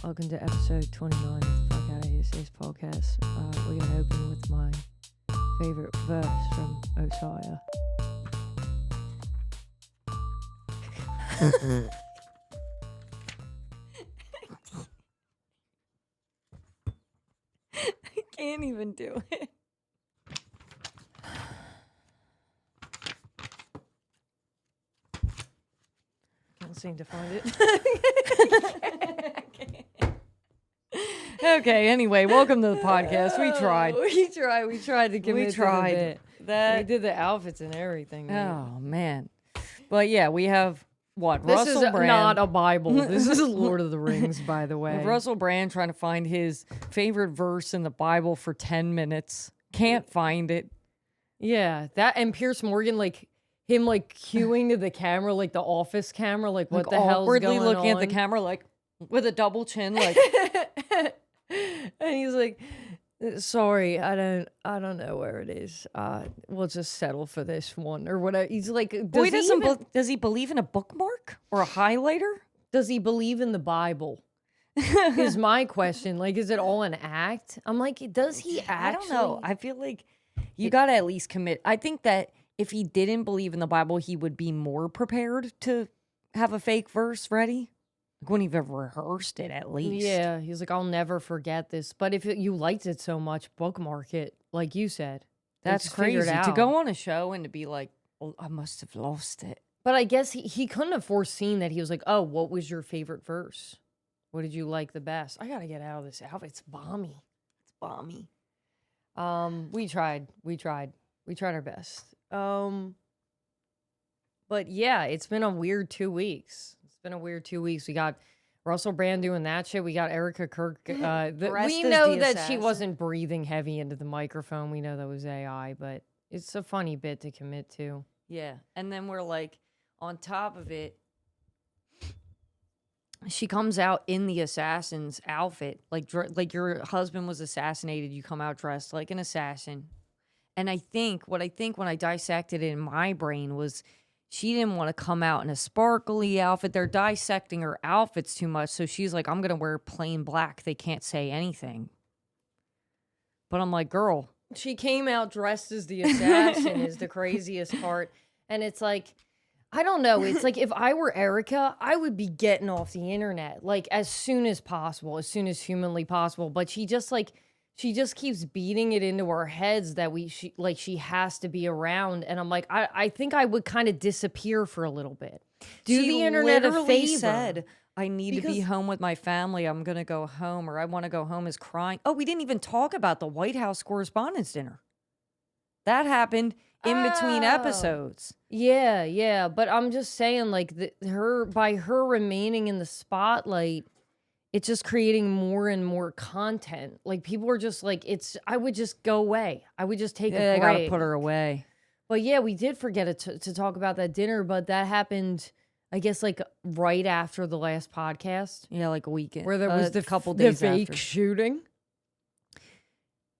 Welcome to episode 29 of the FOH Sis podcast. We're going to open with my favourite verse from Osaya. I can't even do it. Can't seem to find it. Okay, anyway, welcome to the podcast. We tried. We tried to commit to the bit. We did the outfits and everything. Oh, man. But yeah, we have what? This Russell is Brand. not a Bible. This is Lord of the Rings, by the way. Russell Brand trying to find his favorite verse in the Bible for 10 minutes. Can't find it. Yeah, that and Pierce Morgan, like him, like cueing to the camera, like the office camera, like what the hell's going on? Awkwardly looking at the camera, like with a double chin, like. And he's like, sorry, I don't know where it is. We'll just settle for this one or whatever. He's like, Does he believe in a bookmark or a highlighter? Does he believe in the Bible? Is my question. Like, is it all an act? I'm like, does he actually? I don't know. I feel like you got to at least commit. I think that if he didn't believe in the Bible, he would be more prepared to have a fake verse ready. Wouldn't have rehearsed it at least. Yeah, he's like, I'll never forget this. But if you liked it so much, bookmark it, like you said. That's crazy to go on a show and to be like, oh, I must have lost it. But I guess he couldn't have foreseen that. He was like, oh, what was your favorite verse? What did you like the best? I gotta get out of this outfit. It's balmy. It's balmy. We tried our best. But yeah, it's been a weird 2 weeks. We got Russell Brand doing that shit. We got Erica Kirk. We know that she wasn't breathing heavy into the microphone. We know that was AI, but it's a funny bit to commit to. Yeah. And then we're like, on top of it, she comes out in the assassin's outfit. Like your husband was assassinated. You come out dressed like an assassin. And I think when I dissected it in my brain was, she didn't want to come out in a sparkly outfit. They're dissecting her outfits too much. So she's like, I'm going to wear plain black. They can't say anything. But I'm like, girl. She came out dressed as the assassin is the craziest part. And it's like, I don't know. It's like if I were Erica, I would be getting off the internet like as soon as possible, as soon as humanly possible. But she just keeps beating it into our heads that she has to be around. And I'm like, I think I would kind of disappear for a little bit. Do the internet a favor. Said, I need to be home with my family. I'm going to go home, or I want to go home is crying. Oh, we didn't even talk about the White House Correspondents' Dinner. That happened in between episodes. Yeah. But I'm just saying, like, by her remaining in the spotlight, it's just creating more and more content. Like, people are just like, I would just go away. I would just take a break. I gotta put her away. But yeah, we did forget to talk about that dinner, but that happened, I guess, like right after the last podcast. Yeah, like a weekend. Where there was the couple days the fake after. shooting.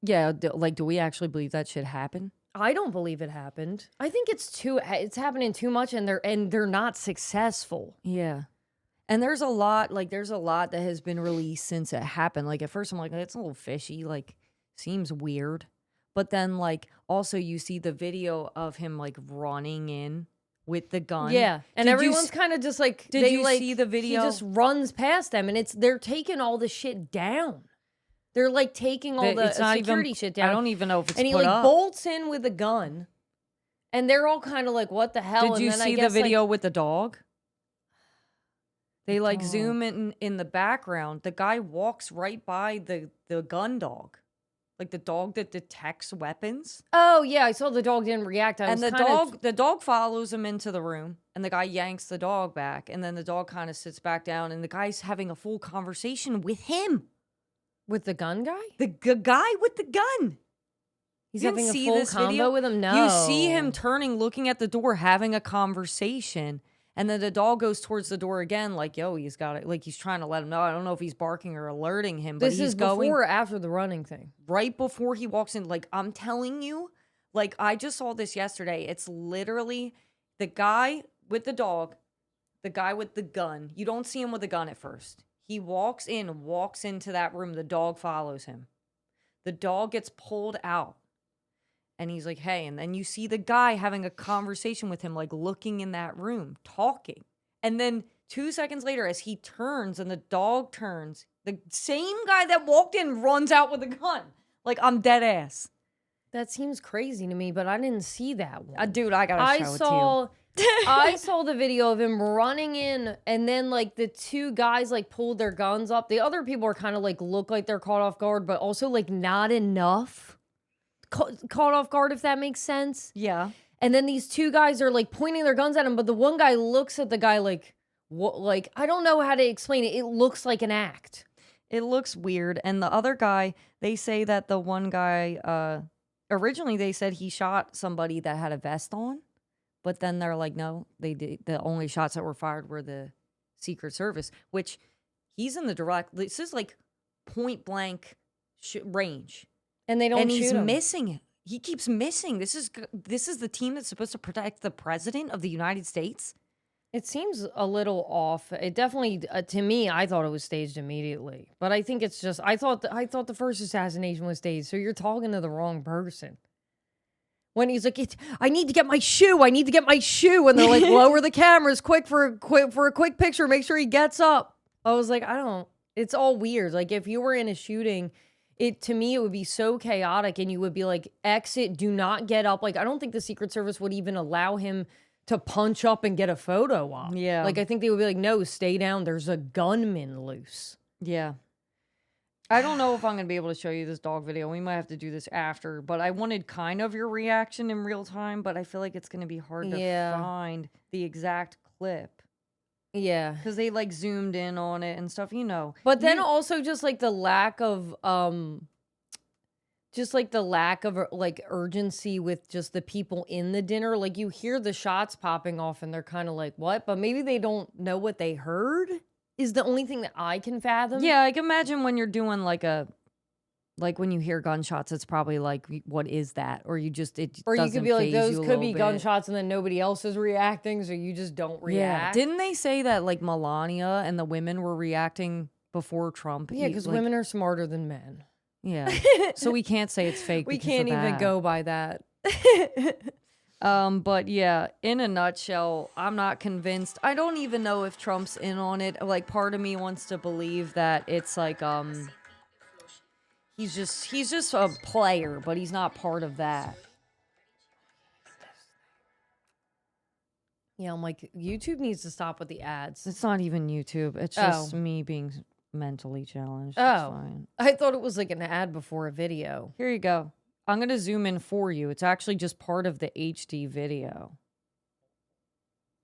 Yeah, like, do we actually believe that shit happened? I don't believe it happened. I think it's happening too much, and they're not successful. Yeah. And there's a lot that has been released since it happened. Like, at first I'm like, it's a little fishy, like, seems weird. But then, like, also you see the video of him, like, running in with the gun. Yeah. And everyone's kind of just like, did you see the video? He just runs past them, and they're taking all the shit down. They're like taking all the security shit down. I don't even know if it's and he put like up. bolts in with a gun, and they're all kind of like, "What the hell?" Did you see the video with the dog? They like zoom in the background. The guy walks right by the gun dog, like the dog that detects weapons. Oh yeah, I saw the dog didn't react. The dog follows him into the room, and the guy yanks the dog back, and then the dog kind of sits back down, and the guy's having a full conversation with him. With the gun guy? The guy with the gun. He's having a full combo with him? No. You see him turning, looking at the door, having a conversation. And then the dog goes towards the door again, like, yo, he's got it. Like, he's trying to let him know. I don't know if he's barking or alerting him, but this is before or after the running thing? Right before he walks in. Like, I'm telling you, like, I just saw this yesterday. It's literally the guy with the dog, the guy with the gun. You don't see him with the gun at first. He walks into that room. The dog follows him. The dog gets pulled out. And he's like, hey. And then you see the guy having a conversation with him, like looking in that room, talking. And then 2 seconds later, as he turns and the dog turns, the same guy that walked in runs out with a gun. Like, I'm dead ass. That seems crazy to me, but I didn't see that one. Dude, I gotta show it to you. I saw the video of him running in, and then like the two guys like pulled their guns up. The other people are kind of like look like they're caught off guard, but also like not enough caught off guard, if that makes sense. Yeah. And then these two guys are like pointing their guns at him, but the one guy looks at the guy like, what? Like, I don't know how to explain it. It looks like an act. It looks weird. And the other guy, they say that the one guy, originally they said he shot somebody that had a vest on. But then they're like, no, they did. The only shots that were fired were the Secret Service, which he's in the direct. This is like point blank range, and they don't. And he's him. missing it. He keeps missing. This is the team that's supposed to protect the president of the United States. It seems a little off. It definitely, to me, I thought it was staged immediately. But I think it's just, I thought the first assassination was staged. So you're talking to the wrong person. When he's like, I need to get my shoe. I need to get my shoe. And they're like, lower the cameras quick for a quick picture. Make sure he gets up. I was like, it's all weird. Like if you were in a shooting, to me, it would be so chaotic and you would be like, exit, do not get up. Like, I don't think the Secret Service would even allow him to punch up and get a photo op. Yeah. Like, I think they would be like, no, stay down. There's a gunman loose. Yeah. I don't know if I'm going to be able to show you this dog video. We might have to do this after, but I wanted kind of your reaction in real time, but I feel like it's going to be hard to find the exact clip. Yeah. Because they like zoomed in on it and stuff, you know. But then also just like the lack of, like urgency with just the people in the dinner. Like you hear the shots popping off and they're kind of like, what? But maybe they don't know what they heard. Is the only thing that I can fathom. Yeah, I can imagine when you're doing like when you hear gunshots, it's probably like, what is that? Or you just, or you could be like, those could be gunshots and then nobody else is reacting, so you just don't react. Yeah. Didn't they say that like Melania and the women were reacting before Trump? Yeah, because women are smarter than men. Yeah. So we can't say it's fake. We can't even go by that. But yeah, in a nutshell, I'm not convinced. I don't even know if Trump's in on it. Like, part of me wants to believe that it's like, he's just a player, but he's not part of that. Yeah, I'm like, YouTube needs to stop with the ads. It's not even YouTube. It's just me being mentally challenged. Oh, it's fine. I thought it was like an ad before a video. Here you go. I'm going to zoom in for you. It's actually just part of the HD video.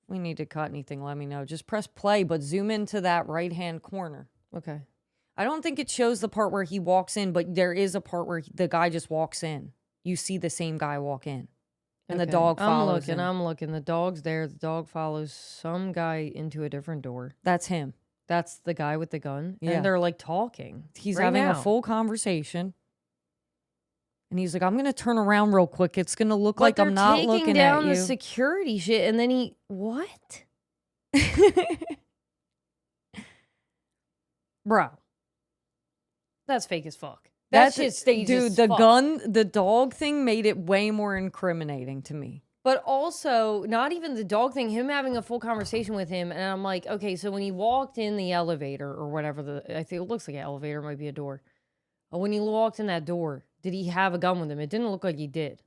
If we need to cut anything, let me know. Just press play, but zoom into that right-hand corner. Okay. I don't think it shows the part where he walks in, but there is a part where the guy just walks in. You see the same guy walk in. And the dog follows him. I'm looking. The dog's there. The dog follows some guy into a different door. That's him. That's the guy with the gun. Yeah. And they're like talking. He's having a full conversation. And he's like, I'm going to turn around real quick. It's going to look like I'm not looking at you. Taking down the security shit. And then what? Bro. That's fake as fuck. That shit staged as fuck. Dude, the dog thing made it way more incriminating to me. But also, not even the dog thing, him having a full conversation with him. And I'm like, okay, so when he walked in the elevator or whatever, I think it looks like an elevator, might be a door. When he walked in that door, did he have a gun with him? It didn't look like he did.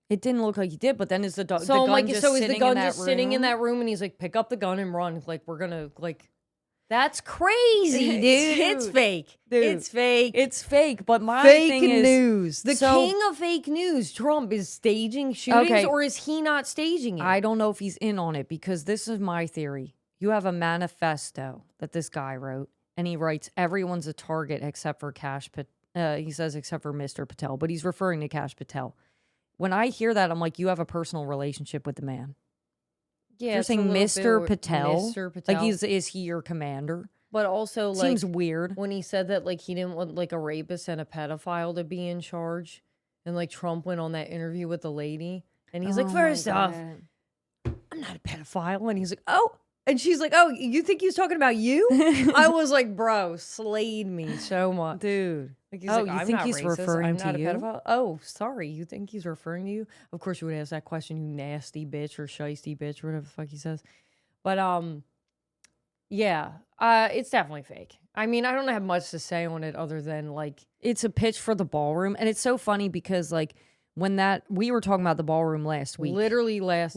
It didn't look like he did, but then is the gun is just sitting in that room and he's like, pick up the gun and run. Like, we're gonna, like, that's crazy, dude. It's fake. Dude, it's fake. It's fake, but my fake thing is... news. The king of fake news, Trump, is staging shootings, or is he not staging it? I don't know if he's in on it, because this is my theory. You have a manifesto that this guy wrote, and he writes, everyone's a target except for he says except for Mr. Patel, but he's referring to Kash Patel. When I hear that, I'm like, you have a personal relationship with the man. Yeah, you're saying Mr. Patel. Mr. Patel. Like, is he your commander? But also, like, seems weird when he said that, like, he didn't want like a rapist and a pedophile to be in charge, and like Trump went on that interview with the lady, and he's like, first off, I'm not a pedophile, and he's like, oh, And she's like, oh, you think he's talking about you? I was like, bro, slayed me so much. Dude. Like, he's Oh, like, you I'm think not he's racist. referring I'm to not a you? pedophile. Oh, sorry. You think he's referring to you? Of course you would ask that question, you nasty bitch or shiesty bitch or whatever the fuck he says. But yeah, it's definitely fake. I mean, I don't have much to say on it other than like It's a pitch for the ballroom. And it's so funny because like when we were talking about the ballroom last week. literally last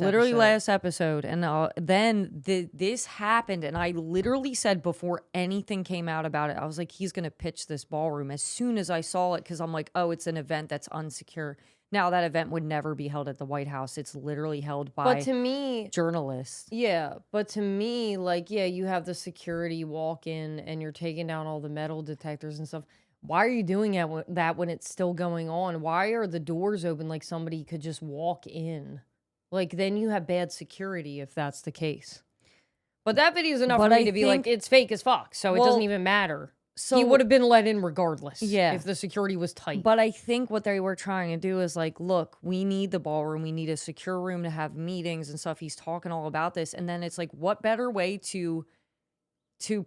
Episode. And then this happened. And I literally said before anything came out about it, I was like, he's going to pitch this ballroom as soon as I saw it. Cause I'm like, oh, it's an event that's unsecure. Now that event would never be held at the White House. It's literally held by But to me, journalists. yeah, but to me, like, yeah, you have the security walk in and you're taking down all the metal detectors and stuff. Why are you doing that when it's still going on? Why are the doors open like somebody could just walk in? Like, then you have bad security if that's the case. But that video is enough for me to be like, it's fake as fuck, so it doesn't even matter. So he would have been let in regardless. Yeah. If the security was tight. But I think what they were trying to do is like, look, we need the ballroom. We need a secure room to have meetings and stuff. He's talking all about this. And then it's like, what better way to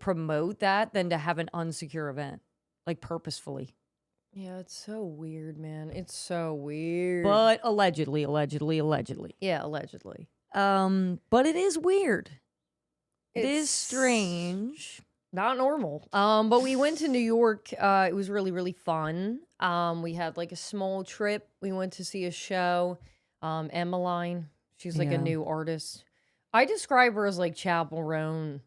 promote that than to have an unsecure event? Like purposefully. Yeah, it's so weird, man. It's so weird. But allegedly. Yeah, allegedly. But it is weird. It is It's strange. Not normal. But we went to New York. It was really, really fun. We had like a small trip. We went to see a show. Emmeline. She's like a new artist. I describe her as like Chapel Roan.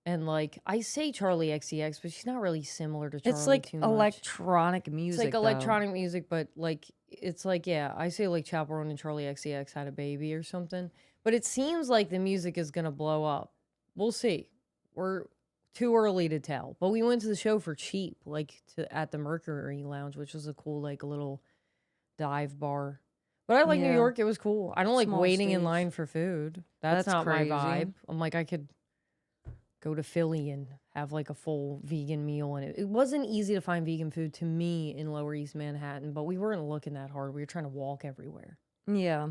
And like, I say Charlie XCX, but she's not really similar to Charlie. It's like too much. electronic music. It's like electronic music, but like, it's like, yeah, I say like Chapel Roan and Charlie XCX had a baby or something. But it seems like the music is going to blow up. We'll see. We're too early to tell. But we went to the show for cheap, like at the Mercury Lounge, which was a cool, like a little dive bar. But I like New York. It was cool. I don't like waiting in line for food. That's not crazy. My vibe. I'm like, I could go to Philly and have like a full vegan meal. And it wasn't easy to find vegan food to me in Lower East Manhattan, but we weren't looking that hard. We were trying to walk everywhere. Yeah.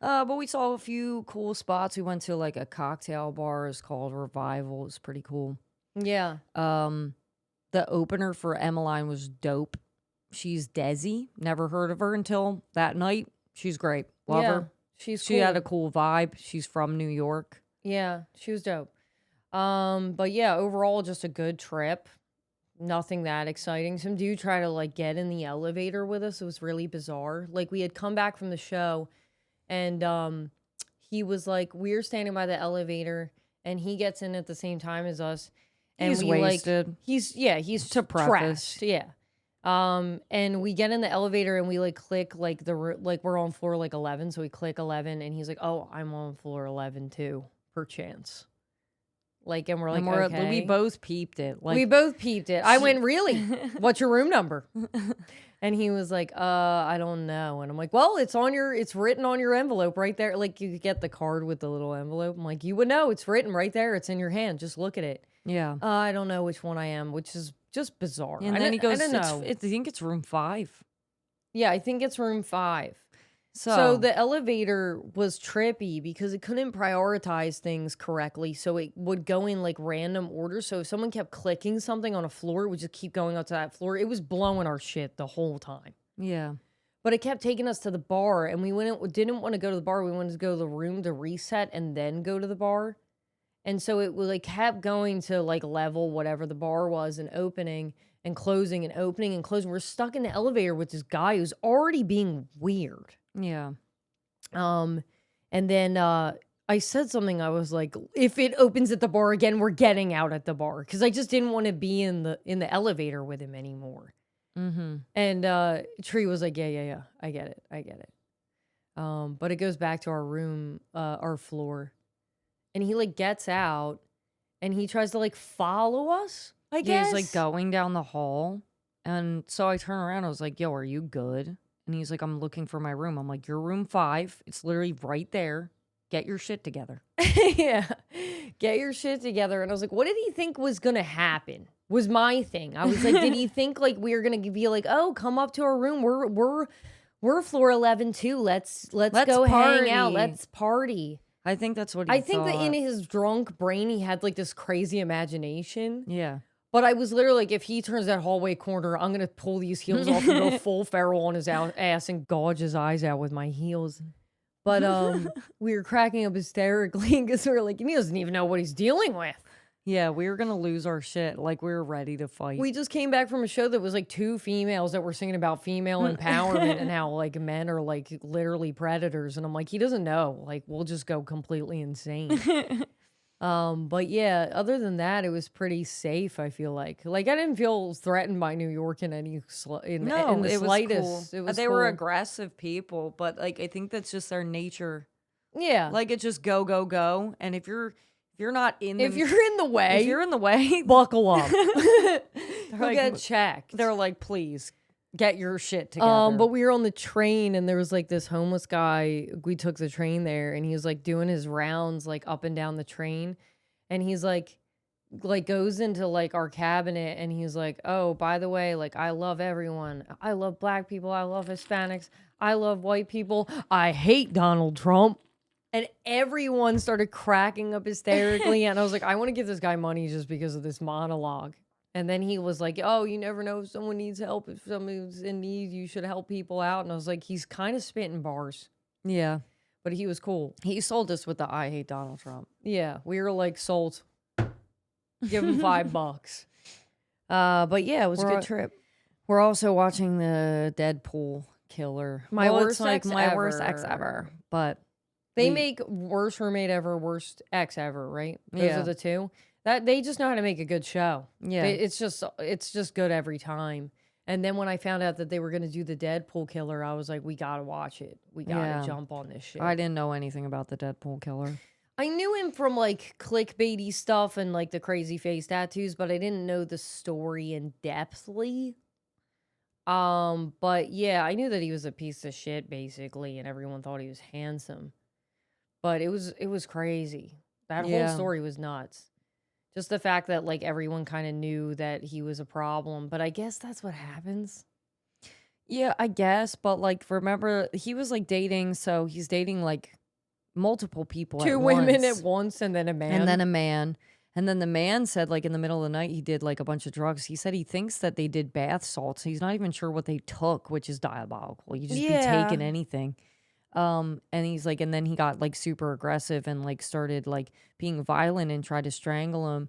But we saw a few cool spots. We went to like a cocktail bar. It's called Revival. It's pretty cool. Yeah. The opener for Emmeline was dope. She's Desi. Never heard of her until that night. She's great. Love her. She had a cool vibe. She's from New York. Yeah, she was dope. But yeah, overall just a good trip. Nothing that exciting. Some dude tried to like get in the elevator with us. It was really bizarre. Like we had come back from the show and he was like, we're standing by the elevator and he gets in at the same time as us. And he's wasted. Like, he's trashed. Yeah. And we get in the elevator and we like click like we're on floor like 11. So we click 11 and he's like, oh, I'm on floor 11 too, perchance. Like, and we're like, okay. We both peeped it. Like, we both peeped it. I went, really? What's your room number? And he was like, I don't know. And I'm like, well, it's written on your envelope right there. Like, you get the card with the little envelope. I'm like, you would know. It's written right there. It's in your hand. Just look at it. Yeah. I don't know which one I am, which is just bizarre. And then he goes, I think it's room 5. Yeah, I think it's room 5. So the elevator was trippy because it couldn't prioritize things correctly. So it would go in like random order. So if someone kept clicking something on a floor, it would just keep going up to that floor. It was blowing our shit the whole time. Yeah. But it kept taking us to the bar and we didn't want to go to the bar. We wanted to go to the room to reset and then go to the bar. And so it like kept going to like level whatever the bar was and opening and closing and opening and closing. We're stuck in the elevator with this guy who's already being weird. Yeah. And then I said something. I was like, if it opens at the bar again, we're getting out at the bar because I just didn't want to be in the elevator with him anymore. Mm-hmm. And Tree was like, yeah, I get it. But it goes back to our room, our floor, and he like gets out and he tries to like follow us. I guess he's like going down the hall, and so I turn around. I was like, yo, are you good? And he's like, I'm looking for my room. I'm like, you're room 5. It's literally right there. Get your shit together. Yeah. Get your shit together. And I was like, what did he think was going to happen? Was my thing. I was like, did he think like we were going to be like, oh, come up to our room. We're floor 11 too. Let's go party. hang out. Let's party. I think that's what he I think that in thought. his drunk brain, he had like this crazy imagination. Yeah. But I was literally like, if he turns that hallway corner, I'm going to pull these heels off and go full feral on his ass and gouge his eyes out with my heels. But we were cracking up hysterically because we were like, he doesn't even know what he's dealing with. Yeah, we were going to lose our shit. Like, we were ready to fight. We just came back from a show that was like 2 females that were singing about female empowerment and how like men are like literally predators. And I'm like, he doesn't know. Like, we'll just go completely insane. But yeah, other than that, it was pretty safe. I feel like I didn't feel threatened by New York in any in the it slightest. was cool. It was They were cool. aggressive people, but like I think that's just their nature. Yeah, Like it's just go go go, and if you're not in if you're in the way, if you're in the way, buckle up. they're We'll like, get checked. they're like, please get your shit together. But we were on the train and there was like this homeless guy. We took the train there and he was like doing his rounds like up and down the train. And he's like goes into like our cabinet and he's like, oh, by the way, like I love everyone. I love black people. I love Hispanics. I love white people. I hate Donald Trump. And everyone started cracking up hysterically. And I was like, I want to give this guy money just because of this monologue. And then he was like, oh, you never know if someone needs help. If someone's in need, you should help people out. And I was like, he's kind of spitting bars. Yeah. But he was cool. He sold us with the I hate Donald Trump. Yeah, we were like sold. Give him $5. But yeah, it was a good trip. We're also watching the Deadpool killer. My Well, worst it's like ex my worst ever. ex ever. But They we- make worst roommate ever, worst ex ever, right? Those Yeah. are the two. That they just know how to make a good show. Yeah. It's just good every time. And then when I found out that they were going to do the Deadpool killer, I was like, we got to watch it. We got to Yeah. jump on this shit. I didn't know anything about the Deadpool killer. I knew him from like clickbaity stuff and like the crazy face tattoos, but I didn't know the story in depthly. But yeah, I knew that he was a piece of shit basically, and everyone thought he was handsome. But it was crazy. That whole Yeah. story was nuts. Just the fact that like everyone kind of knew that he was a problem, but I guess that's what happens. Yeah, I guess. But like, remember, he was like dating. So he's dating like multiple people. 2 at women once. at once and then a man. And then a man. And then the man said, like, in the middle of the night, he did like a bunch of drugs. He said he thinks that they did bath salts. He's not even sure what they took, which is diabolical. You just be taking anything. And he's like, and then he got like super aggressive and like started like being violent and tried to strangle him.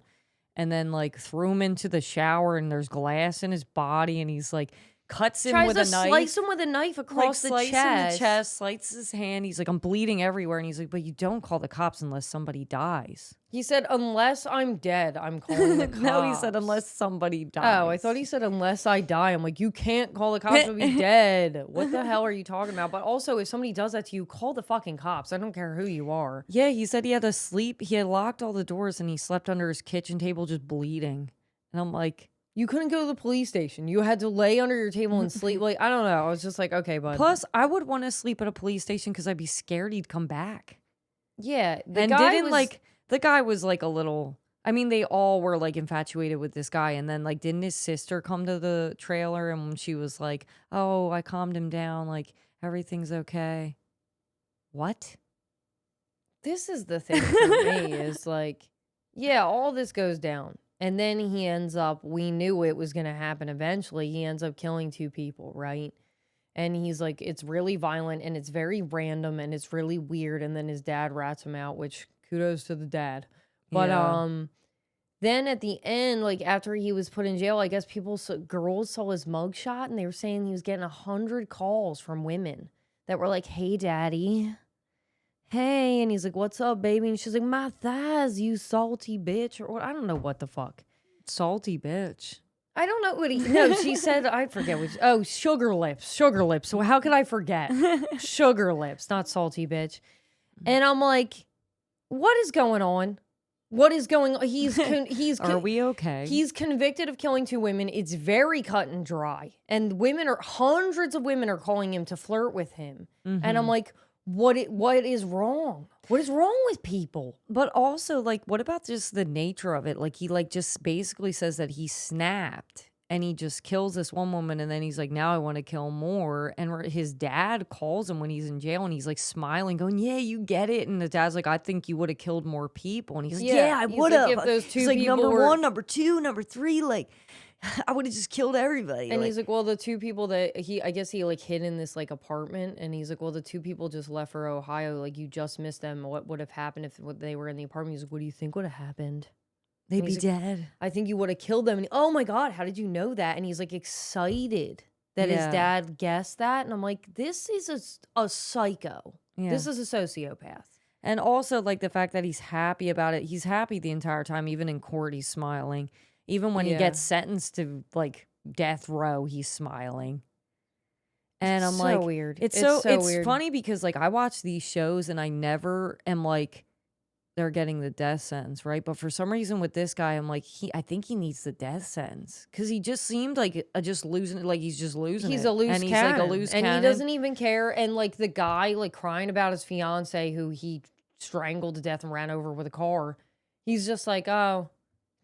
And then like threw him into the shower and there's glass in his body. And he's like, cuts him tries with to a knife. slice him with a knife across the chest. Slices his hand. He's like, I'm bleeding everywhere. And he's like, but you don't call the cops unless somebody dies. He said, unless I'm dead, I'm calling the cops. No, he said, unless somebody dies. Oh, I thought he said, unless I die. I'm like, you can't call the cops to be dead. What the hell are you talking about? But also, if somebody does that to you, call the fucking cops. I don't care who you are. Yeah, he said he had to sleep. He had locked all the doors and he slept under his kitchen table just bleeding. And I'm like, You couldn't go to the police station. You had to lay under your table and sleep. Like, I don't know. I was just like, okay, bud. plus, I would want to sleep at a police station because I'd be scared he'd come back. yeah. The guy was like a little, I mean, they all were like infatuated with this guy. And then like, didn't his sister come to the trailer and she was like, oh, I calmed him down. Like, everything's okay. What? This is the thing for me is like, yeah, all this goes down. And then he ends up, we knew it was going to happen eventually. He ends up killing 2 people, right? And he's like, it's really violent and it's very random and it's really weird. And then his dad rats him out, which kudos to the dad. But Yeah. then at the end, like after he was put in jail, I guess girls saw his mugshot and they were saying he was getting 100 calls from women that were like, hey, daddy. Hey, and he's like, what's up, baby? And she's like, my thighs, you salty bitch. Or what? I don't know what the fuck. Salty bitch. I don't know what no, she said, I forget which. Oh, sugar lips. So how could I forget? Sugar lips, not salty bitch. And I'm like, what is going on? What is going on? Are we okay? He's convicted of killing 2 women. It's very cut and dry. And hundreds of women are calling him to flirt with him. And I'm like, what is wrong? What is wrong with people? But also, like, what about just the nature of it? Like, he like just basically says that he snapped and he just kills this one woman, and then he's like, now I want to kill more. And his dad calls him when he's in jail, and he's like smiling, going, yeah, you get it. And the dad's like, I think you would have killed more people. And he's like, yeah, I he's would like, have. if those two He's like, people number were- 1, number 2, number 3, like, I would have just killed everybody. And he's like, well, the 2 people that I guess he like hid in this like apartment, and he's like, well, the 2 people just left for Ohio, like you just missed them. What would have happened if they were in the apartment? He's like, what do you think would have happened? they'd be like, dead. I think you would have killed them. And oh my God, how did you know that? And he's like excited that his dad guessed that. And I'm like, this is a psycho. Yeah. This is a sociopath. And also, like, the fact that he's happy about it. He's happy the entire time. Even in court, he's smiling. Even when he gets sentenced to, like, death row, he's smiling. And I'm so like, weird. It's weird. funny because, like, I watch these shows and I never am like, they're getting the death sentence, right? But for some reason with this guy, I'm like, I think he needs the death sentence because he just seemed like just losing it. Like he's just losing it. He's a loose and he's cannon. like a loose and cannon. he doesn't even care. And like the guy like crying about his fiance who he strangled to death and ran over with a car. He's just like, oh,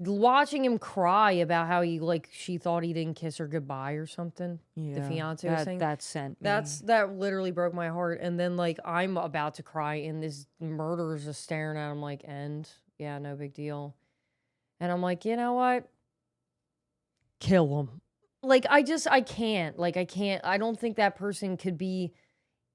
watching him cry about how she thought he didn't kiss her goodbye or something. The fiance was saying that sent me. that literally broke my heart. And then like I'm about to cry and this murderer's just staring at him like, and yeah, no big deal. And I'm like, you know what? Kill him. Like I can't. I don't think that person could be.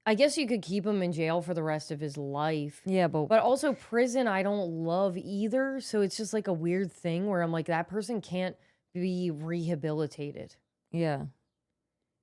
I guess you could keep him in jail for the rest of his life. Yeah, but also prison I don't love either. So it's just like a weird thing where I'm like, that person can't be rehabilitated. yeah.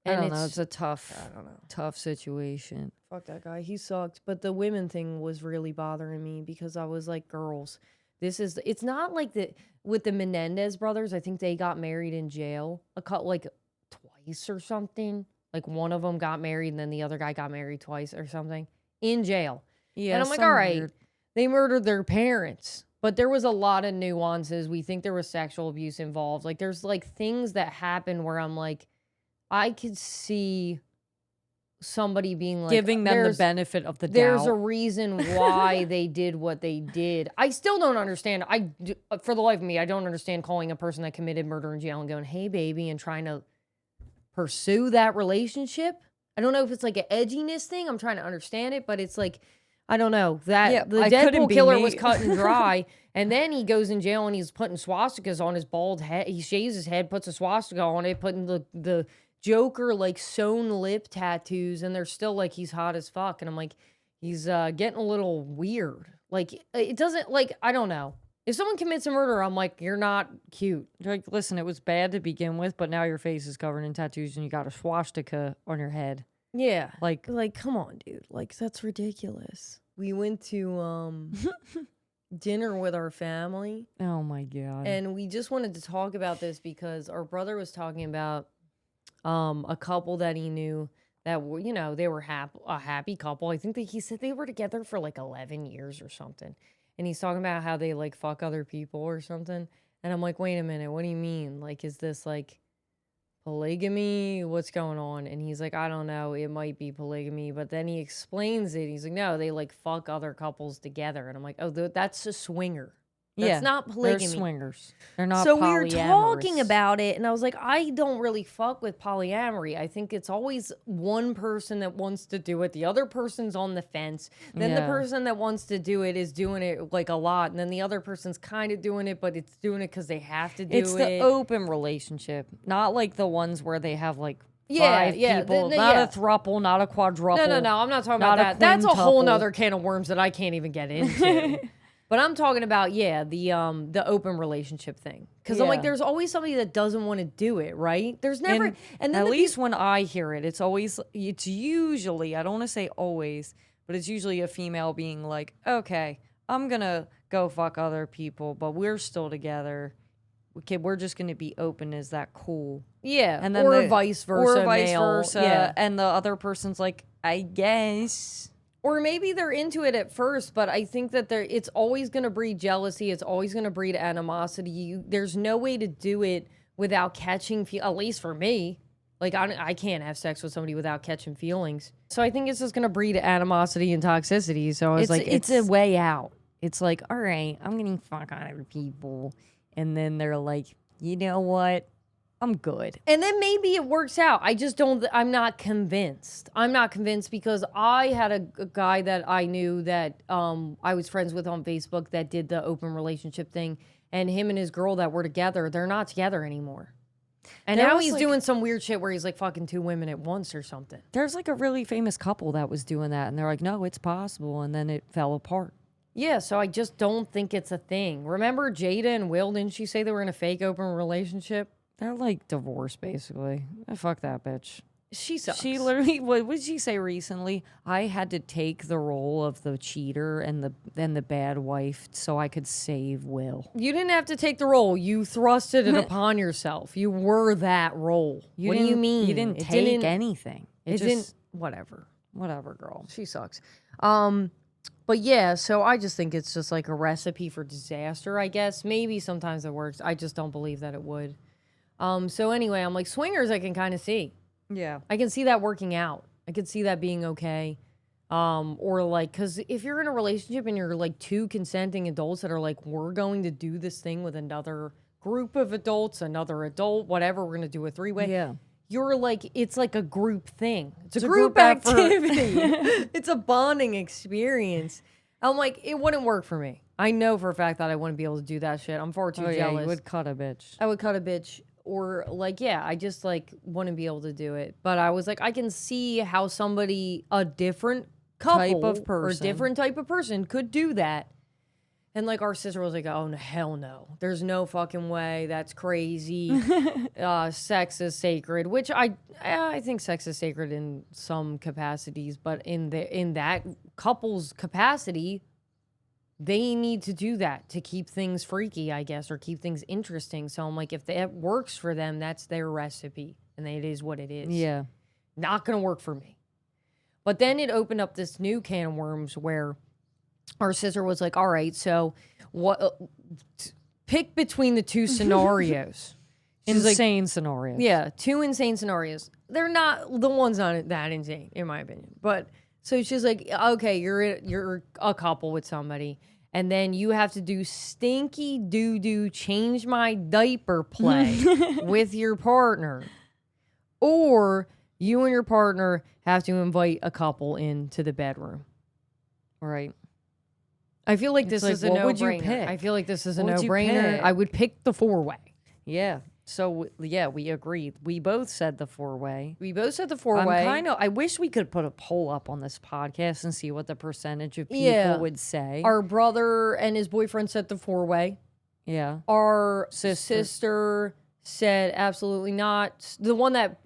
And I don't know. It's a tough situation. Fuck that guy. He sucked. But the women thing was really bothering me because I was like, girls, it's not like with the Menendez brothers. I think they got married in jail twice or something. Like one of them got married and then the other guy got married twice or something in jail. Yeah. And I'm like, all right, they murdered their parents. But there was a lot of nuances. We think there was sexual abuse involved. Like there's like things that happen where I'm like, I could see somebody being like, giving them the benefit of the doubt. There's a reason why they did what they did. I still don't understand. For the life of me, I don't understand calling a person that committed murder in jail and going, hey, baby, and trying to pursue that relationship. I don't know if it's like an edginess thing. I'm trying to understand it, but it's like, I don't know. The Deadpool killer was cut and dry, and then he goes in jail and he's putting swastikas on his bald head. He shaves his head, puts a swastika on it, putting the Joker like sewn lip tattoos, and they're still like he's hot as fuck. And I'm like, he's getting a little weird. Like it doesn't like I don't know. If someone commits a murder, I'm like, you're not cute. You're like, listen, it was bad to begin with, but now your face is covered in tattoos and you got a swastika on your head. Yeah. Like come on, dude. Like, that's ridiculous. We went to dinner with our family. Oh my God. And we just wanted to talk about this because our brother was talking about a couple that he knew that were, they were a happy couple. I think that he said they were together for like 11 years or something. And he's talking about how they like fuck other people or something. And I'm like, wait a minute, what do you mean? Like, is this like polygamy? What's going on? And he's like, I don't know, it might be polygamy. But then he explains it. He's like, no, they like fuck other couples together. And I'm like, oh, that's a swinger. That's not polygamy. They're swingers. They're not So polyamorous. we were talking about it, and I was like, I don't really fuck with polyamory. I think it's always one person that wants to do it. The other person's on the fence. Then the person that wants to do it is doing it like a lot. And then the other person's kind of doing it, but it's doing it because they have to do it. It's the open relationship, not like the ones where they have like five people. Not a throuple, not a quadruple. No. I'm not talking about that. That's a whole nother can of worms that I can't even get into. But I'm talking about, the open relationship thing. Because I'm like, there's always somebody that doesn't want to do it, right? There's never... And then at least when I hear it, it's usually, I don't want to say always, but it's usually a female being like, okay, I'm going to go fuck other people, but we're still together. Okay, we're just going to be open. Is that cool? Yeah, and then vice versa. Or vice versa. Yeah. And the other person's like, I guess... Or maybe they're into it at first, but I think that it's always going to breed jealousy. It's always going to breed animosity. There's no way to do it without catching, at least for me. Like, I can't have sex with somebody without catching feelings. So I think it's just going to breed animosity and toxicity. So I was like, it's a way out. It's like, all right, I'm getting fuck on other people. And then they're like, you know what? I'm good. And then maybe it works out. I just don't, I'm not convinced. I'm not convinced because I had a guy that I knew that I was friends with on Facebook that did the open relationship thing. And him and his girl that were together, they're not together anymore. And There now was, he's like- doing some weird shit where he's like fucking 2 women at once or something. There's like a really famous couple that was doing that, and they're like, no, it's possible. And then it fell apart. Yeah, so I just don't think it's a thing. Remember Jada and Will, didn't she say they were in a fake open relationship? They're like divorced, basically. Fuck that bitch. She sucks. She literally, what did she say recently? I had to take the role of the cheater and the bad wife so I could save Will. You didn't have to take the role. You thrusted it upon yourself. You were that role. What do you mean? You didn't It take anything. It just, didn't. Whatever. Whatever, girl. She sucks. But yeah, so I just think it's just like a recipe for disaster, I guess. Maybe sometimes it works. I just don't believe that it would. So anyway, I'm like, swingers I can kind of see. Yeah. I can see that working out. I could see that being okay. Or like, because if you're in a relationship and you're like 2 consenting adults that are like, we're going to do this thing with another group of adults, another adult, whatever, we're going to do a 3-way. Yeah. You're like, it's like a group thing. It's a group group effort. activity. It's a bonding experience. I'm like, it wouldn't work for me. I know for a fact that I wouldn't be able to do that shit. I'm far too Oh, yeah, jealous. you would cut a bitch. I would cut a bitch. Or like, yeah, I just like wouldn't be able to do it. But I was like, I can see how somebody, a different couple Type of or person. different type of person could do that. And like our sister was like, oh, no, hell no. There's no fucking way. That's crazy. Sex is sacred, which I think sex is sacred in some capacities. But in that couple's capacity, they need to do that to keep things freaky, I guess, or keep things interesting. So I'm like, if that works for them, that's their recipe. And it is what it is. Yeah. Not going to work for me. But then it opened up this new can of worms where our sister was like, all right, so what? Pick between the 2 scenarios. She's like, Insane scenario. yeah, 2 insane scenarios. They're not, the one's not that insane, in my opinion. But so she's like, okay, you're a couple with somebody. And then you have to do stinky doo-doo, change my diaper play with your partner. Or you and your partner have to invite a couple into the bedroom. Right. I feel like this like, is a what would you no-brainer. pick? I feel like this is a What would you no-brainer. pick? I would pick the 4-way. Yeah. So, yeah, we agreed. We both said the 4-way. We both said the I'm 4-way. I wish we could put a poll up on this podcast and see what the percentage of people would say. Our brother and his boyfriend said the 4-way. Yeah. Our Sister. sister said absolutely not. The one that,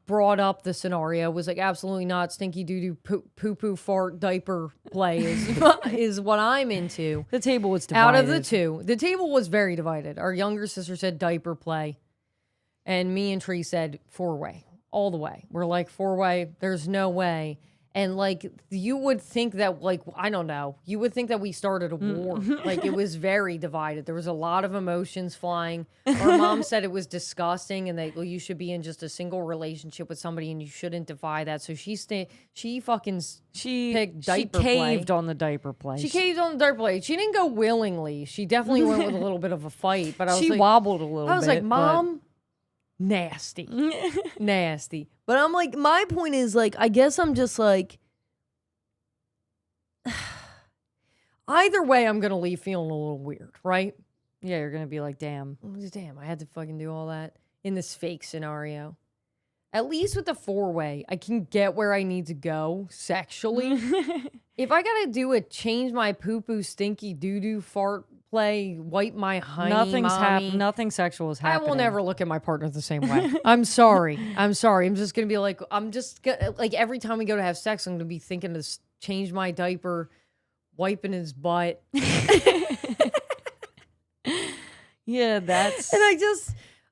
brought up the scenario was like, absolutely not. Stinky doo-doo poo-poo fart diaper play is what I'm into. The table was divided. Out of the 2, the table was very divided. Our younger sister said diaper play. And me and Tree said 4-way. All the way. We're like 4-way. There's no way. And like, you would think that, like, I don't know. You would think that we started a war. Like, it was very divided. There was a lot of emotions flying. Our mom said it was disgusting and that, well, you should be in just a single relationship with somebody and you shouldn't defy that. So she picked diaper play. Caved on the diaper play. She caved on the diaper play. She didn't go willingly. She definitely went with a little bit of a fight. But I was She like, wobbled a little bit. I was like, Mom, nasty. Nasty. But I'm like, my point is, like, I guess I'm just like, either way, I'm going to leave feeling a little weird, right? Yeah, you're going to be like, damn. Damn, I had to fucking do all that in this fake scenario. At least with the 4-way, I can get where I need to go sexually. If I got to do a change my poo-poo stinky doo-doo fart play, wipe my honey, Nothing sexual is happening. I will never look at my partner the same way. I'm sorry. I'm just going to be like, like every time we go to have sex, I'm going to be thinking to change my diaper, wiping his butt. Yeah, that's... And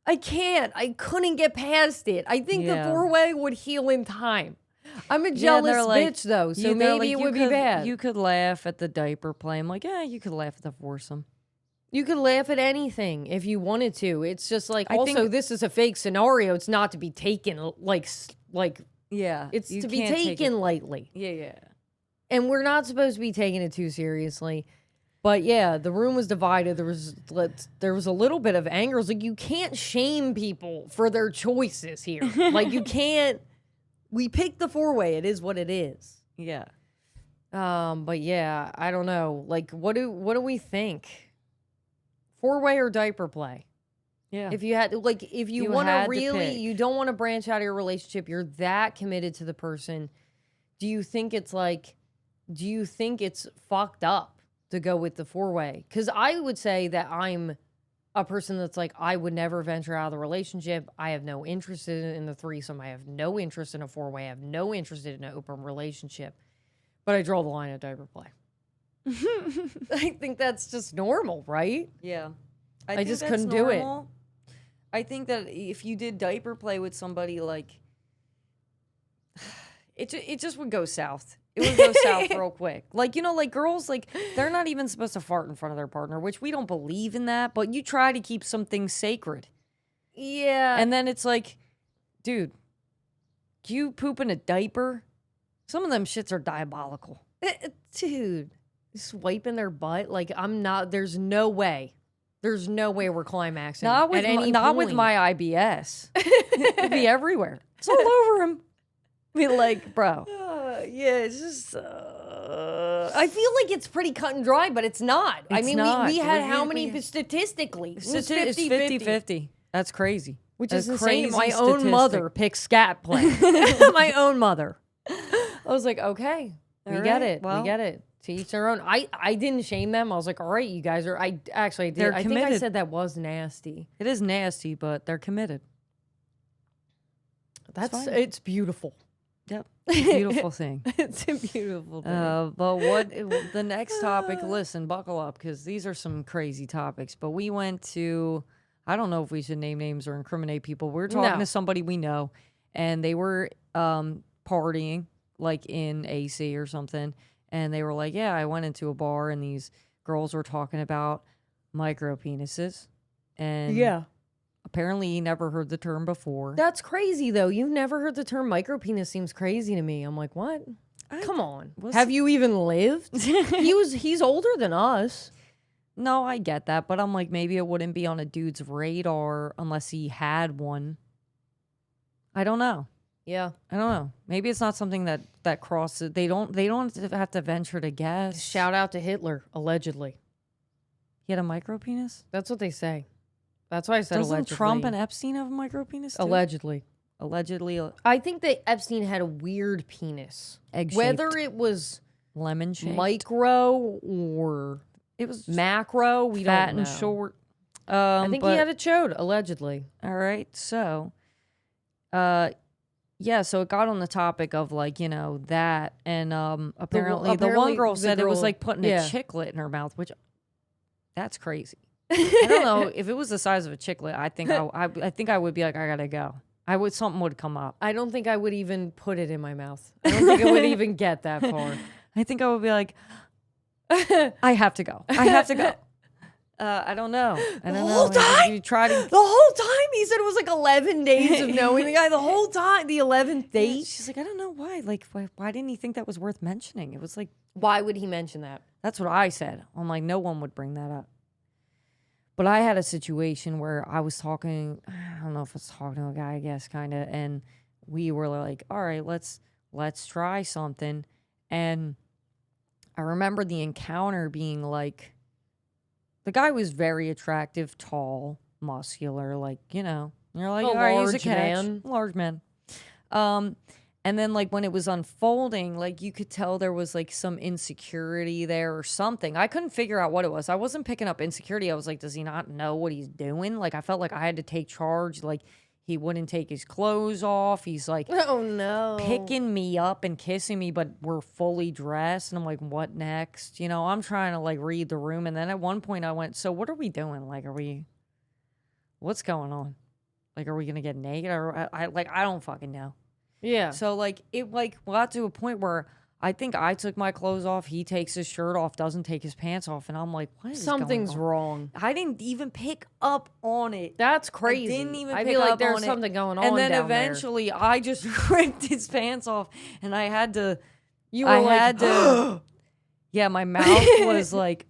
I couldn't get past it. I think the 4-way would heal in time. I'm a jealous bitch, though, so maybe it would be bad. You could laugh at the diaper play. I'm like, yeah, you could laugh at the foursome. You could laugh at anything if you wanted to. It's just like, I think this is a fake scenario. It's not to be taken like yeah, it's to be taken lightly. Yeah. And we're not supposed to be taking it too seriously. But yeah, the room was divided. There was a little bit of anger. It was like, you can't shame people for their choices here. Like, you can't. We picked the 4-way. It is what it is. Yeah. But yeah, I don't know. Like, what do we think? 4-way or diaper play? Yeah. If you had, like, if you want to really, you don't want to branch out of your relationship, you're that committed to the person. Do you think it's fucked up to go with the 4-way? Because I would say that I'm a person that's like, I would never venture out of the relationship. I have no interest in the threesome. I have no interest in a 4-way. I have no interest in an open relationship. But I draw the line at diaper play. I think that's just normal, right? Yeah. I just couldn't do it. I think that if you did diaper play with somebody, like, it just would go south. It would go south real quick. Like, you know, like girls, like, they're not even supposed to fart in front of their partner, which we don't believe in that, but you try to keep something sacred. Yeah. And then it's like, dude, you poop in a diaper? Some of them shits are diabolical. Dude, just wiping their butt. Like, there's no way. There's no way we're climaxing. Not with my IBS. It'd be everywhere. It's all over him. Be like, bro. Yeah, it's just. I feel like it's pretty cut and dry, but it's not. I mean, we had how many statistically? It's 50-50. That's crazy. Which That's is insane. My crazy own mother picks scat play. My own mother. I was like, okay, we get it. Well, we get it. To each their own. I didn't shame them. I was like, all right, you guys are. I actually did. I think I said that was nasty. It is nasty, but they're committed. It's beautiful. Yep. It's a beautiful thing. It's a beautiful thing. But what the next topic, listen, buckle up, because these are some crazy topics. But we went to, I don't know if we should name names or incriminate people. We were talking to somebody we know, and they were partying, like in AC or something. And they were like, yeah, I went into a bar, and these girls were talking about micro penises. And yeah. Apparently, he never heard the term before. That's crazy, though. You've never heard the term micropenis. Seems crazy to me. I'm like, what? Come on. Have you even lived? He's older than us. No, I get that, but I'm like, maybe it wouldn't be on a dude's radar unless he had one. I don't know. Yeah, I don't know. Maybe it's not something that crosses. They don't have to venture to guess. Shout out to Hitler, allegedly. He had a micro penis? That's what they say. That's why I said Doesn't allegedly. Trump and Epstein have a micro penis too? Allegedly. I think that Epstein had a weird penis. Egg-shaped. Whether it was lemon-shaped. Micro or it was macro, we fat don't know. and short. I think he had a chode, allegedly. All right. So, yeah, so it got on the topic of, like, you know, that, and apparently the one girl said it was like putting a chiclet in her mouth, which that's crazy. I don't know if it was the size of a chiclet. I think I would be like, I gotta go. Something would come up. I don't think I would even put it in my mouth. I don't think it would even get that far. I think I would be like, I have to go. I have to go. I don't know. The whole time? You tried to... The whole time? He said it was like 11 days of knowing the guy. The whole time? The 11th date? She's like, I don't know why. Like, why didn't he think that was worth mentioning? It was like... Why would he mention that? That's what I said. I'm like, no one would bring that up. But I had a situation where I was talking... I don't know if I was talking to a guy, I guess, kind of. And we were like, all right, let's try something. And I remember the encounter being like... The guy was very attractive, tall, muscular, like, you know. You're like, all right, he's a catch. Large man. And then, like, when it was unfolding, like, you could tell there was, like, some insecurity there or something. I couldn't figure out what it was. I wasn't picking up insecurity. I was like, does he not know what he's doing? Like, I felt like I had to take charge. Like, he wouldn't take his clothes off. He's, like, oh, no, picking me up and kissing me, but we're fully dressed. And I'm like, what next? You know, I'm trying to, like, read the room. And then at one point I went, so what are we doing? Like, what's going on? Like, are we going to get naked? Or I don't fucking know. Yeah. So, like, it, like, got to a point where I think I took my clothes off. He takes his shirt off, doesn't take his pants off. And I'm like, what is Something's going on? wrong. I didn't even pick up on it. That's crazy. I didn't even I pick feel up like there's on something going on And then down eventually I just ripped his pants off. And I had to... You were yeah, my mouth was like...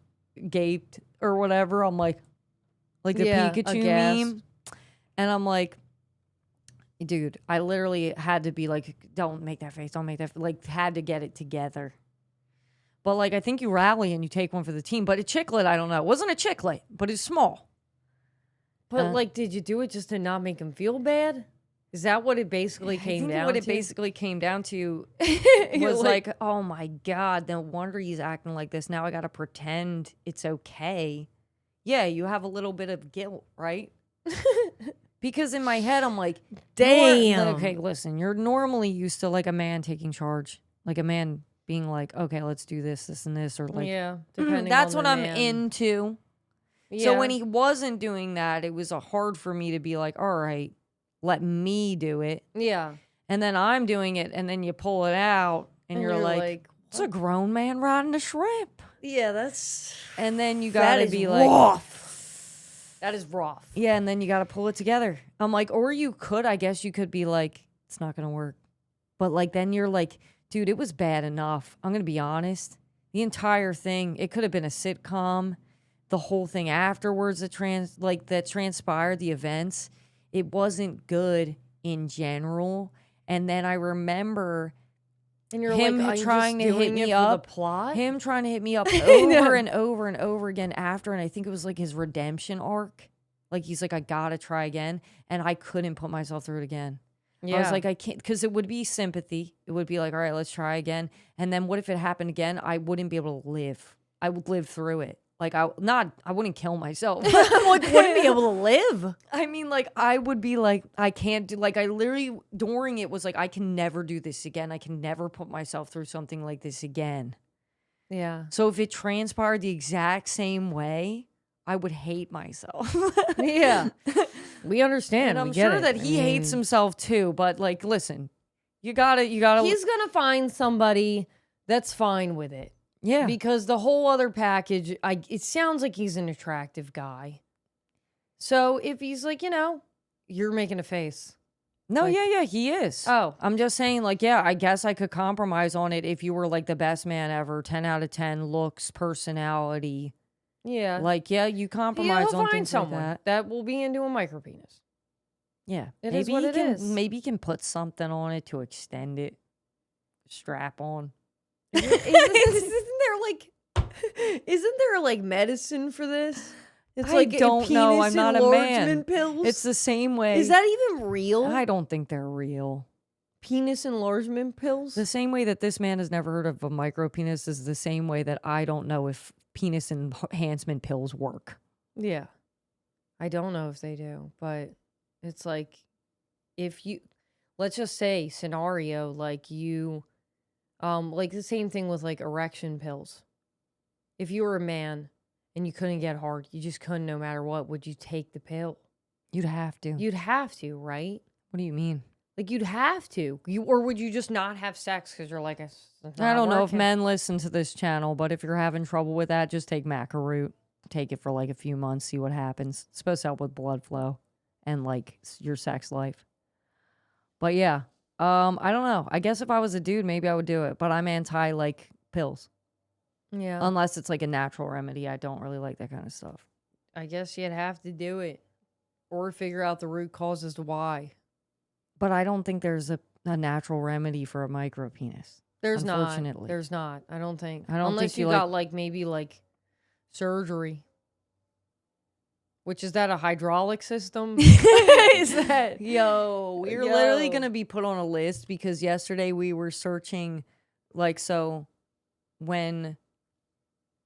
gaped or whatever. I'm like the Pikachu meme. And I'm like, dude, I literally had to be like, don't make that face, don't make that, like, had to get it together. But like, I think you rally and you take one for the team. But a chicklet, I don't know. It wasn't a chicklet, but it's small. But like, did you do it just to not make him feel bad? Is that what it basically came down to? What it basically came down to was like, oh my God, no wonder he's acting like this. Now I got to pretend it's okay. Yeah, you have a little bit of guilt, right? Because in my head, I'm like, damn. Okay, listen, you're normally used to like a man taking charge, like a man being like, okay, let's do this, this, and this, or like, depending that's on what the I'm man. into. Yeah. So when he wasn't doing that, it was hard for me to be like, all right, let me do it. Yeah. And then I'm doing it, and then you pull it out, and you're like, it's a grown man riding a shrimp. Yeah, that's... And then you gotta be rough. like... That is rough. Yeah, and then you gotta pull it together. I'm like, or you could, I guess you could be like, it's not gonna work. But like, then you're like, dude, it was bad enough. I'm gonna be honest. The entire thing, it could have been a sitcom. The whole thing afterwards that transpired, the events, it wasn't good in general. And then I remember and you're him like, trying to hit me up, the plot? him trying to hit me up over and over and over again after. And I think it was like his redemption arc. Like he's like, I gotta try again. And I couldn't put myself through it again. Yeah. I was like, I can't, because it would be sympathy. It would be like, all right, let's try again. And then what if it happened again? I wouldn't be able to live. I would live through it. Like, I wouldn't kill myself. I'm like, wouldn't be able to live. I mean, like, I would be like, I can't do, like, I literally, during it was like, I can never do this again. I can never put myself through something like this again. Yeah. So if it transpired the exact same way, I would hate myself. Yeah. We understand. And I'm we get sure it. that he hates himself too, but like, listen, you gotta. He's gonna find somebody that's fine with it. Yeah. Because the whole other package, it sounds like he's an attractive guy. So if he's like, you're making a face. No, like, yeah, he is. Oh. I'm just saying, like, yeah, I guess I could compromise on it if you were like the best man ever, 10 out of 10, looks, personality. Yeah. Like, yeah, you compromise on find things someone like that. that will be into a micro penis. Yeah. It is what it is. Maybe you can put something on it to extend it. Strap on. Isn't there like medicine for this? It's I like don't know. I'm not a man. Pills. It's the same way. Is that even real? I don't think they're real. Penis enlargement pills? The same way that this man has never heard of a micro penis is the same way that I don't know if penis enhancement pills work. Yeah. I don't know if they do, but it's like, if you, let's just say scenario, like you, like the same thing with like erection pills. If you were a man and you couldn't get hard, you just couldn't no matter what, would you take the pill? You'd have to. You'd have to, right? What do you mean? Like you'd have to. Or would you just not have sex because you're like, I don't know if men listen to this channel, but if you're having trouble with that, just take macaroot. Take it for like a few months, see what happens. It's supposed to help with blood flow and like your sex life. But yeah, I don't know. I guess if I was a dude, maybe I would do it, but I'm anti like pills. Yeah. Unless it's like a natural remedy. I don't really like that kind of stuff. I guess you'd have to do it or figure out the root cause as to why. But I don't think there's a natural remedy for a micro penis. There's unfortunately. not. There's not. I don't think. I don't Unless think you got like maybe like surgery. Which is that a hydraulic system? Is that? Yo, we're literally going to be put on a list because yesterday we were searching like, so when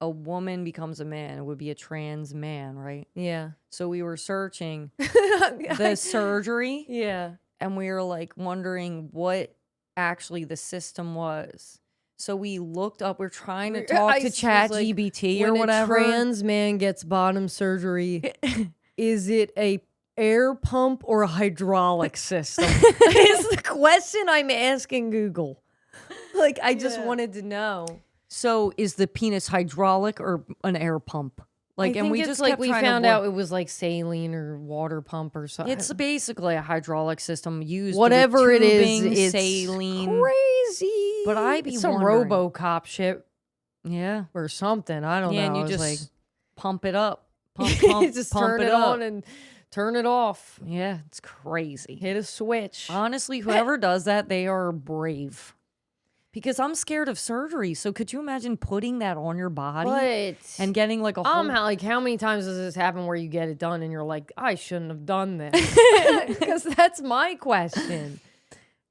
a woman becomes a man, it would be a trans man, right? Yeah. So we were searching the surgery. Yeah. And we were like wondering what actually the system was. So we looked up, we're trying to talk to ChatGPT or whatever. When a trans man gets bottom surgery, is it a air pump or a hydraulic system? Is the question I'm asking Google. Like, I just wanted to know. So is the penis hydraulic or an air pump? Like, and we just like we found out it was like saline or water pump or something. It's basically a hydraulic system used. Whatever with tubing, it is, it's saline. Crazy. But I'd be some wondering. RoboCop shit. Yeah, or something. I don't know. And you I was just like, pump it up. Just pump turn it up. on and turn it off. Yeah, it's crazy. Hit a switch. Honestly, whoever does that, they are brave. Because I'm scared of surgery. So could you imagine putting that on your body and getting like a whole... how many times does this happen where you get it done and you're like, I shouldn't have done this? Because that's my question.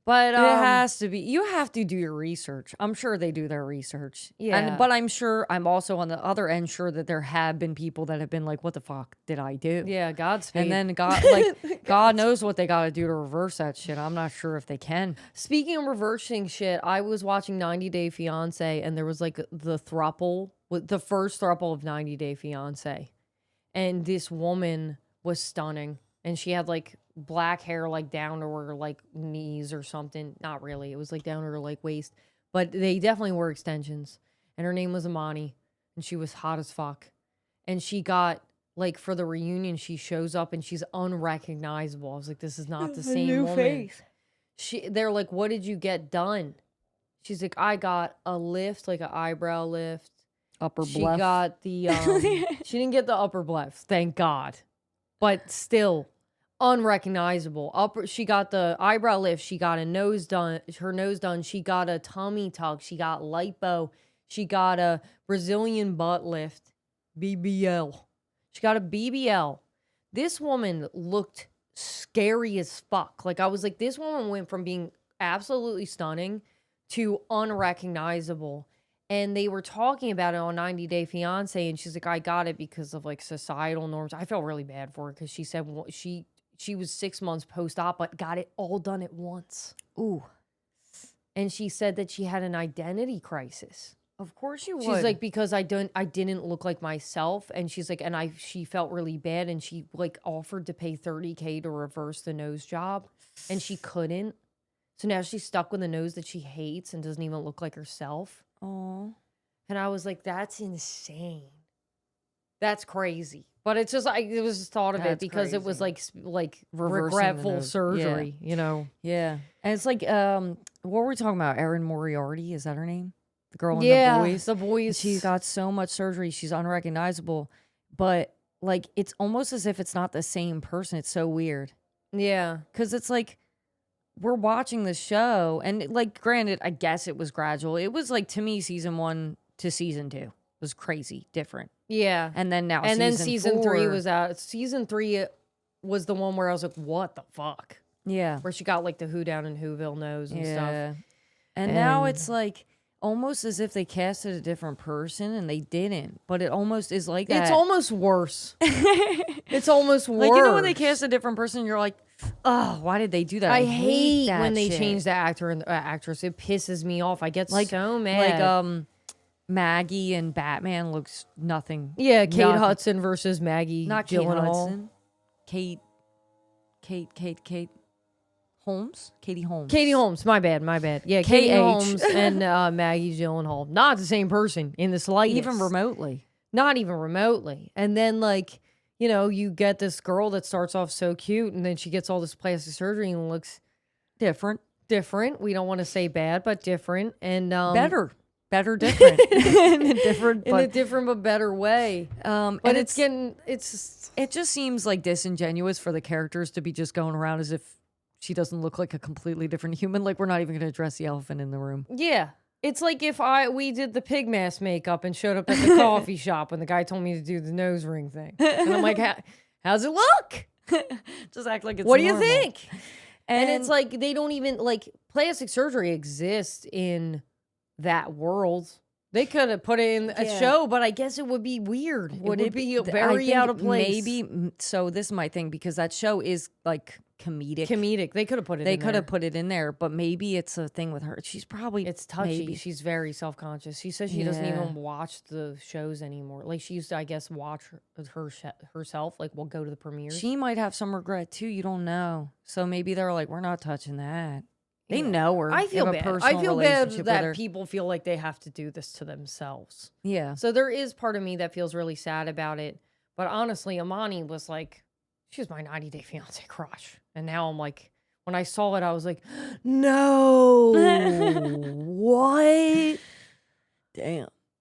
But it has to be. You have to do your research. I'm sure they do their research. Yeah. But I'm also on the other end sure that there have been people that have been like, what the fuck did I do? Yeah, Godspeed. And then God knows what they got to do to reverse that shit. I'm not sure if they can. Speaking of reversing shit, I was watching 90 Day Fiance and there was like the first throuple of 90 Day Fiance. And this woman was stunning. And she had like black hair like down to her like knees or something. Not really. It was like down to her like waist. But they definitely were extensions. And her name was Amani. And she was hot as fuck. And she got like for the reunion, she shows up and she's unrecognizable. I was like, this is not the same woman. They're like, what did you get done? She's like, I got a lift, like an eyebrow lift. Upper She bluff. got the she didn't get the upper bluff, thank God. But still unrecognizable. She got the eyebrow lift, she got her nose done, she got a tummy tuck, she got lipo, she got a Brazilian butt lift, BBL. She got a BBL. This woman looked scary as fuck. Like I was like, this woman went from being absolutely stunning to unrecognizable. And they were talking about it on 90 Day Fiance, and she's like, I got it because of like societal norms. I felt really bad for her because she said she was 6 months post-op, but got it all done at once. Ooh. And she said that she had an identity crisis. Of course you would. She's like, because I didn't look like myself. And she's like, she felt really bad, and she like offered to pay $30K to reverse the nose job, and she couldn't. So now she's stuck with a nose that she hates and doesn't even look like herself. Oh. And I was like, that's insane. That's crazy. But it's just, it was just thought of it because it was like Reversing regretful surgery, yeah. you know? Yeah. And it's like, what were we talking about? Erin Moriarty, is that her name? The girl in The Boys. The Boys. She's got so much surgery. She's unrecognizable. But like, it's almost as if it's not the same person. It's so weird. Yeah. Because it's like, we're watching the show, and like, granted, I guess it was gradual. It was like, to me, season 1 to season 2 was crazy different. Yeah. And then now, then season 3 4 was out. Season 3 was the one where I was like, what the fuck? Yeah. Where she got like the Who Down in Whoville nose and stuff. And now it's like almost as if they casted a different person and they didn't, but it almost is like that. It's almost worse. It's almost worse. Like, you know when they cast a different person, you're like, oh, why did they do that? I hate that when they shit. change the actor and actress. It pisses me off. I get so mad. Like Maggie and Batman looks nothing. Yeah, Kate Hudson versus Maggie. Not Gyllenhaal. Kate Holmes? Katie Holmes. Katie Holmes. My bad. Yeah, Katie Holmes and Maggie Gyllenhaal. Not the same person in the slightest. Even remotely. Not even remotely. And then like, you know, you get this girl that starts off so cute and then she gets all this plastic surgery and looks different. We don't want to say bad, but different. And better, different. in a different but better way. But it just seems like disingenuous for the characters to be just going around as if she doesn't look like a completely different human. Like, we're not even going to address the elephant in the room. Yeah. It's like if we did the pig mask makeup and showed up at the coffee shop when the guy told me to do the nose ring thing. And I'm like, how's it look? Just act like it's What do normal. you think? And it's like, they don't even, like, plastic surgery exists in that world. They could have put it in a show, but I guess it would be weird. Would it be very out of place? Maybe. So this is my thing, because that show is like comedic. They could have put it in there. They could have put it in there, but maybe it's a thing with her. She's probably... It's touchy. Maybe. She's very self-conscious. She says she doesn't even watch the shows anymore. Like, she used to, I guess, watch herself. Like, we'll go to the premieres. She might have some regret, too. You don't know. So maybe they're like, we're not touching that. They know her. I feel bad. I feel bad that her. people feel like they have to do this to themselves. Yeah. So there is part of me that feels really sad about it. But honestly, Amani was like, she was my 90 Day Fiance crush. And now I'm like, when I saw it, I was like, no. What? Damn.